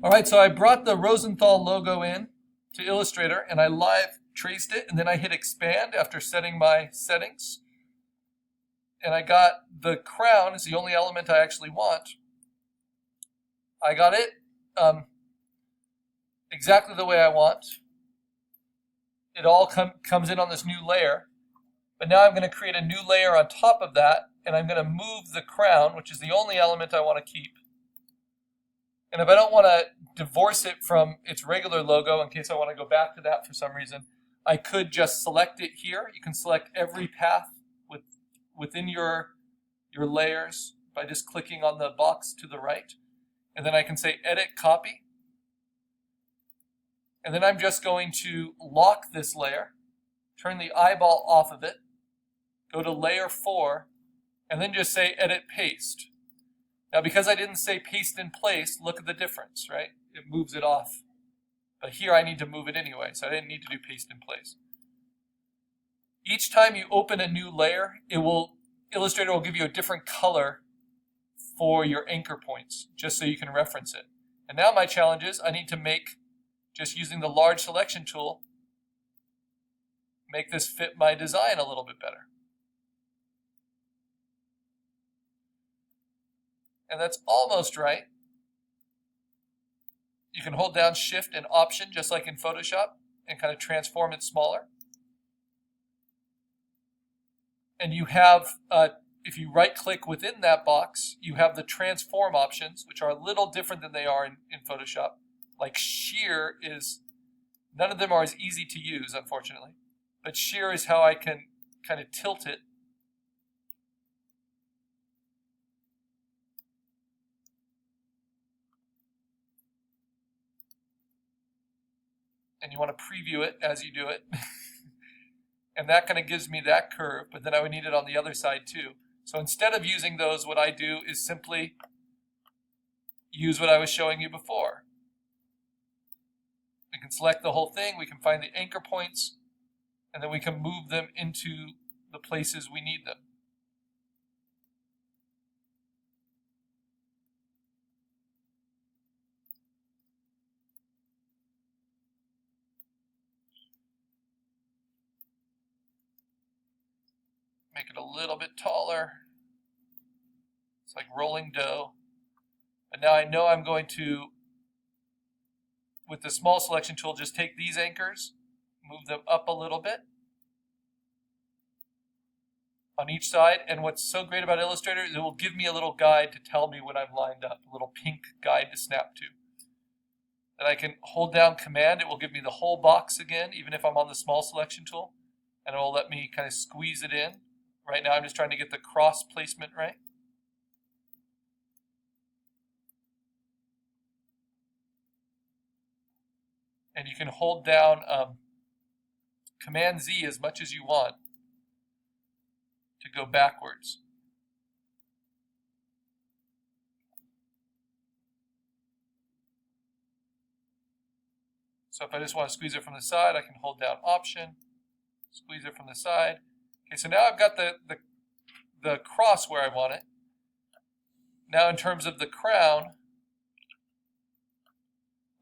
All right, so I brought the Rosenthal logo in to Illustrator and I live traced it, and then I hit expand after setting my settings. And I got the crown is the only element I actually want. I got it exactly the way I want. It all comes in on this new layer. But now I'm going to create a new layer on top of that, and I'm going to move the crown, which is the only element I want to keep. And if I don't want to divorce it from its regular logo, in case I want to go back to that for some reason, I could just select it here. You can select every path within your layers by just clicking on the box to the right. And then I can say edit copy. And then I'm just going to lock this layer, turn the eyeball off of it, go to layer 4, and then just say edit paste. Now because I didn't say paste in place, look at the difference, right? It moves it off. But here I need to move it anyway, so I didn't need to do paste in place. Each time you open a new layer, Illustrator will give you a different color for your anchor points, just so you can reference it. And now my challenge is I need to make, just using the large selection tool, make this fit my design a little bit better. And that's almost right. You can hold down Shift and Option just like in Photoshop and kind of transform it smaller. And you have, if you right click within that box, you have the transform options, which are a little different than they are in Photoshop. Like shear is, none of them are as easy to use, unfortunately. But shear is how I can kind of tilt it. And you want to preview it as you do it. And that kind of gives me that curve, but then I would need it on the other side too. So instead of using those, what I do is simply use what I was showing you before. We can select the whole thing, we can find the anchor points, and then we can move them into the places we need them. Make it a little bit taller. It's like rolling dough. And now I know I'm going to, with the small selection tool, just take these anchors, move them up a little bit on each side. And what's so great about Illustrator is it will give me a little guide to tell me when I'm lined up, a little pink guide to snap to. And I can hold down Command. It will give me the whole box again, even if I'm on the small selection tool. And it will let me kind of squeeze it in. Right now I'm just trying to get the cross placement right. And you can hold down Command Z as much as you want to go backwards. So if I just want to squeeze it from the side, I can hold down Option, squeeze it from the side. Okay, so now I've got the cross where I want it. Now in terms of the crown,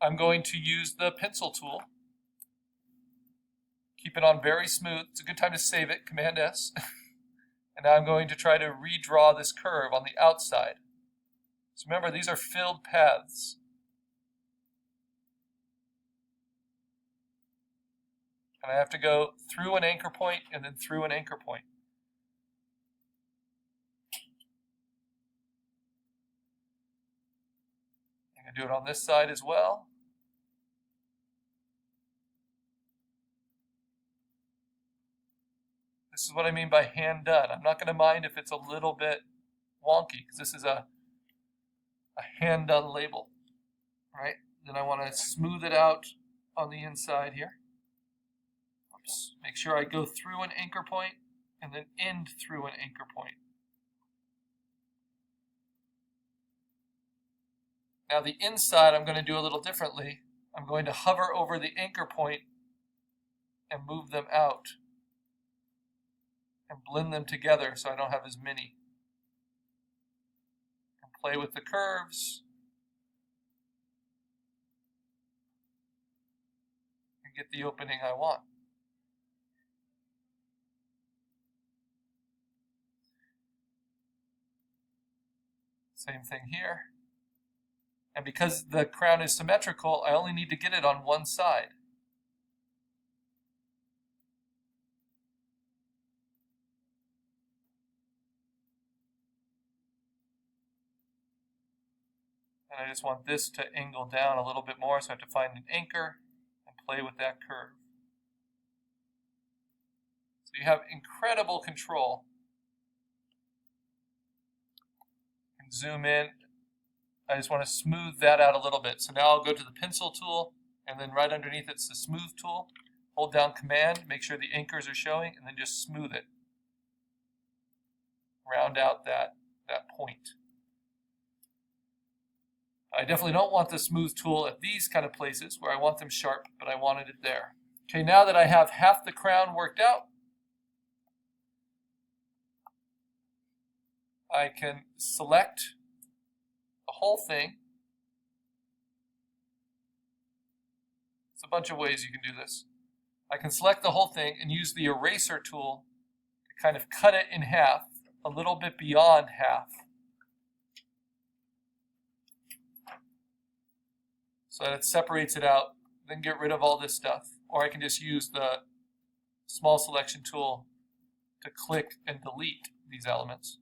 I'm going to use the pencil tool. Keep it on very smooth. It's a good time to save it, Command S. And now I'm going to try to redraw this curve on the outside. So remember, these are filled paths. And I have to go through an anchor point and then through an anchor point. I'm going to do it on this side as well. This is what I mean by hand done. I'm not going to mind if it's a little bit wonky because this is a hand done label, right? Then I want to smooth it out on the inside here. Make sure I go through an anchor point and then end through an anchor point. Now the inside I'm going to do a little differently. I'm going to hover over the anchor point and move them out and blend them together so I don't have as many. And play with the curves. get the opening I want. Same thing here. And because the crown is symmetrical, I only need to get it on one side. And I just want this to angle down a little bit more, so I have to find an anchor and play with that curve. So you have incredible control. You can zoom in. I just want to smooth that out a little bit. So now I'll go to the pencil tool, and then right underneath it's the smooth tool. Hold down Command, make sure the anchors are showing, and then just smooth it. Round out that point. I definitely don't want the smooth tool at these kind of places where I want them sharp, but I wanted it there. Okay, now that I have half the crown worked out, I can select the whole thing. There's a bunch of ways you can do this. I can select the whole thing and use the eraser tool to kind of cut it in half, a little bit beyond half. So that it separates it out, then get rid of all this stuff. Or I can just use the small selection tool to click and delete these elements.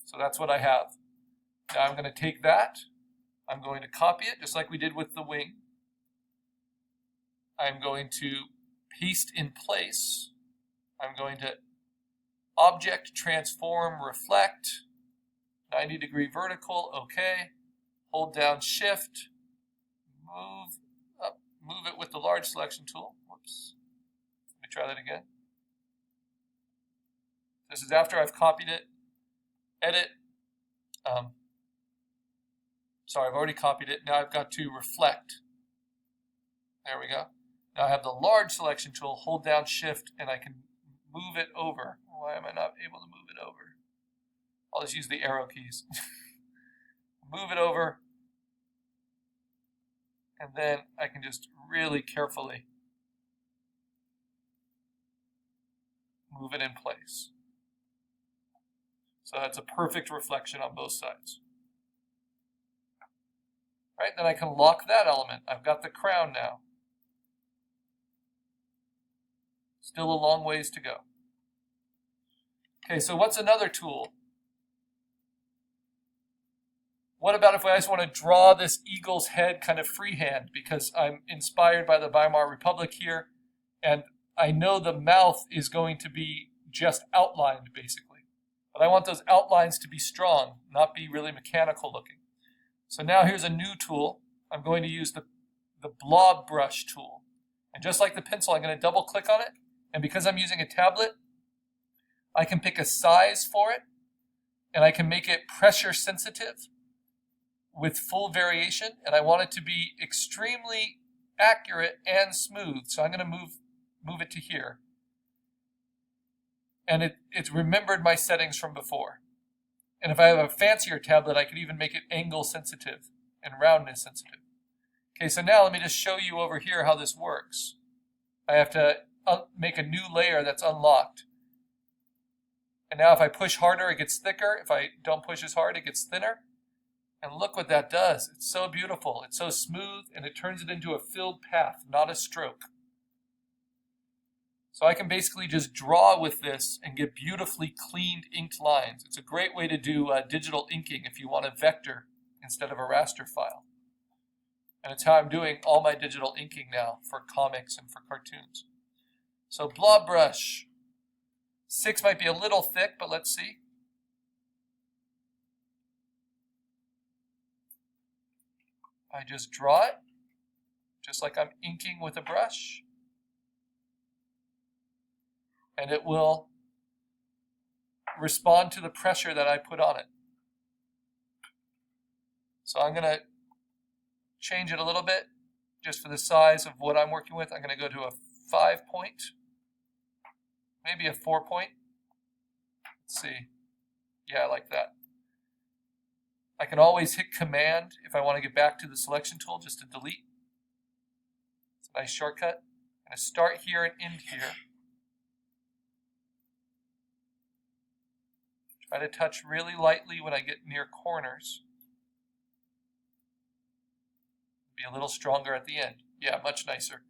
So that's what I have. Now I'm going to take that, I'm going to copy it just like we did with the wing. I'm going to paste in place. I'm going to Object, Transform, Reflect, 90-degree vertical, OK. Hold down Shift, move up, move it with the large selection tool. Whoops. Let me try that again. This is after I've copied it. Edit. Sorry, I've already copied it. Now I've got to reflect. There we go. Now I have the large selection tool, hold down Shift, and I can move it over. Why am I not able to move it over? I'll just use the arrow keys. Move it over, and then I can just really carefully move it in place. So that's a perfect reflection on both sides. Right, then I can lock that element. I've got the crown now. Still a long ways to go. Okay, so what's another tool? What about if I just want to draw this eagle's head kind of freehand, because I'm inspired by the Weimar Republic here, and I know the mouth is going to be just outlined, basically. But I want those outlines to be strong, not be really mechanical looking. So now here's a new tool. I'm going to use the Blob brush tool. And just like the pencil, I'm going to double click on it. And because I'm using a tablet, I can pick a size for it, and I can make it pressure sensitive with full variation, and I want it to be extremely accurate and smooth. So I'm going to move it to here. And it's remembered my settings from before. And if I have a fancier tablet, I could even make it angle sensitive and roundness sensitive. Okay, so now let me just show you over here how this works. I have to make a new layer that's unlocked. And now if I push harder, it gets thicker. If I don't push as hard, it gets thinner. And look what that does. It's so beautiful. It's so smooth, and it turns it into a filled path, not a stroke. So I can basically just draw with this and get beautifully cleaned inked lines. It's a great way to do digital inking if you want a vector instead of a raster file. And it's how I'm doing all my digital inking now for comics and for cartoons. So Blob brush. 6 might be a little thick, but let's see. I just draw it, just like I'm inking with a brush. And it will respond to the pressure that I put on it. So I'm going to change it a little bit just for the size of what I'm working with. I'm going to go to a 5-point, maybe a 4-point. Let's see. Yeah, I like that. I can always hit Command if I want to get back to the selection tool just to delete. It's a nice shortcut. I'm going to start here and end here. Try to touch really lightly when I get near corners. Be a little stronger at the end. Yeah, much nicer.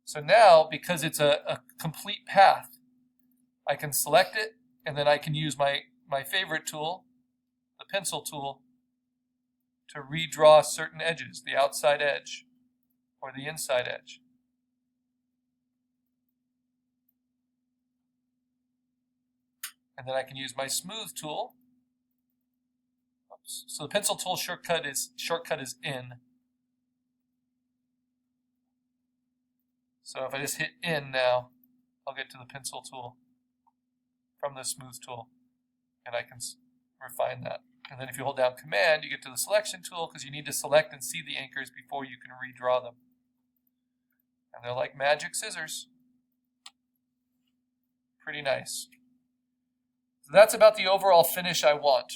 So now, because it's a complete path, I can select it, and then I can use my favorite tool, the pencil tool, to redraw certain edges, the outside edge or the inside edge. And then I can use my smooth tool. Oops. So the pencil tool shortcut is in. So if I just hit in now, I'll get to the pencil tool from the smooth tool, and I can refine that. And then if you hold down Command, you get to the selection tool because you need to select and see the anchors before you can redraw them. And they're like magic scissors. Pretty nice. So that's about the overall finish I want.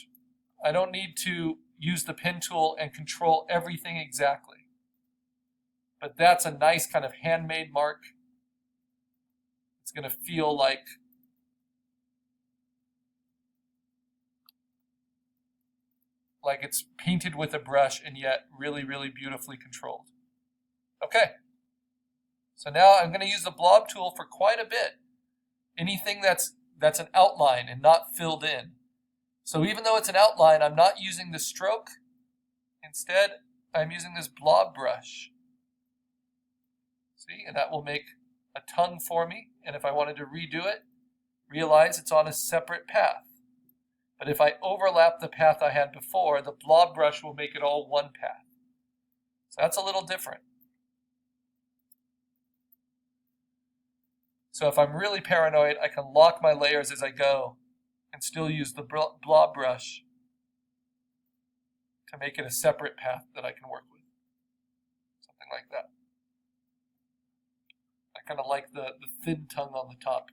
I don't need to use the pen tool and control everything exactly. But that's a nice kind of handmade mark. It's going to feel like it's painted with a brush and yet really, really beautifully controlled. Okay. So now I'm going to use the Blob tool for quite a bit. Anything that's an outline and not filled in. So even though it's an outline, I'm not using the stroke. Instead, I'm using this Blob brush. See, and that will make a tongue for me. And if I wanted to redo it, realize it's on a separate path. But if I overlap the path I had before, the Blob brush will make it all one path. So that's a little different. So if I'm really paranoid, I can lock my layers as I go and still use the Blob brush to make it a separate path that I can work with. Something like that. I kind of like the thin tongue on the top.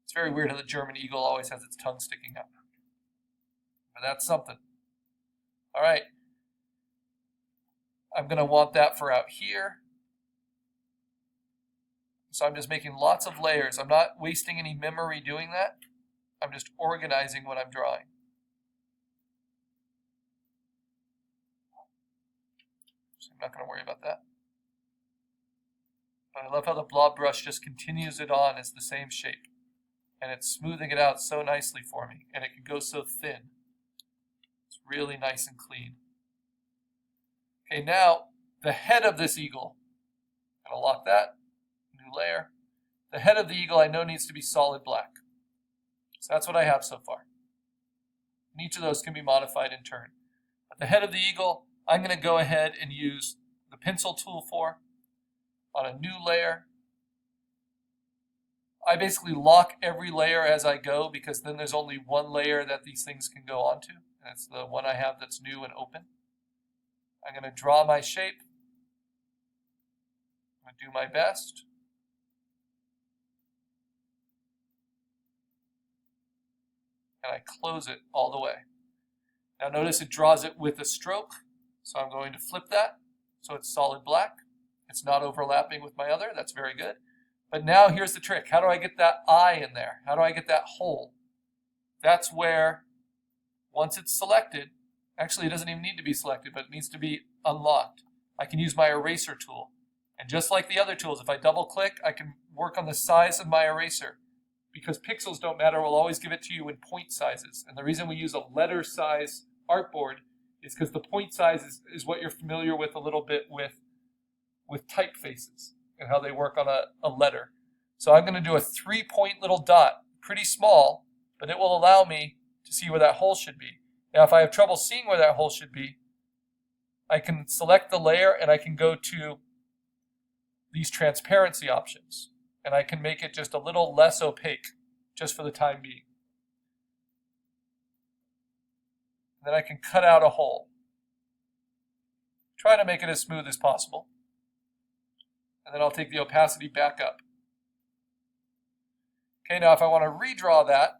It's very weird how the German eagle always has its tongue sticking out. But that's something. All right. I'm going to want that for out here. So I'm just making lots of layers. I'm not wasting any memory doing that. I'm just organizing what I'm drawing. So I'm not going to worry about that. But I love how the Blob brush just continues it on as the same shape. And it's smoothing it out so nicely for me. And it can go so thin. It's really nice and clean. Okay, now the head of this eagle. I'm going to lock that. New layer. The head of the eagle I know needs to be solid black. So that's what I have so far. And each of those can be modified in turn. But the head of the eagle, I'm going to go ahead and use the pencil tool for on a new layer. I basically lock every layer as I go because then there's only one layer that these things can go onto. And it's the one I have that's new and open. I'm going to draw my shape. I'm going to do my best. And I close it all the way. Now notice it draws it with a stroke. So I'm going to flip that so it's solid black. It's not overlapping with my other. That's very good. But now here's the trick. How do I get that eye in there? How do I get that hole? That's where, once it's selected, actually it doesn't even need to be selected, but it needs to be unlocked. I can use my eraser tool. And just like the other tools, if I double click, I can work on the size of my eraser. Because pixels don't matter, we'll always give it to you in point sizes. And the reason we use a letter size artboard is because the point size is what you're familiar with a little bit with typefaces and how they work on a letter. So I'm going to do a 3-point little dot, pretty small, but it will allow me to see where that hole should be. Now if I have trouble seeing where that hole should be, I can select the layer and I can go to these transparency options. And I can make it just a little less opaque, just for the time being. And then I can cut out a hole. Try to make it as smooth as possible. And then I'll take the opacity back up. Okay, now if I want to redraw that,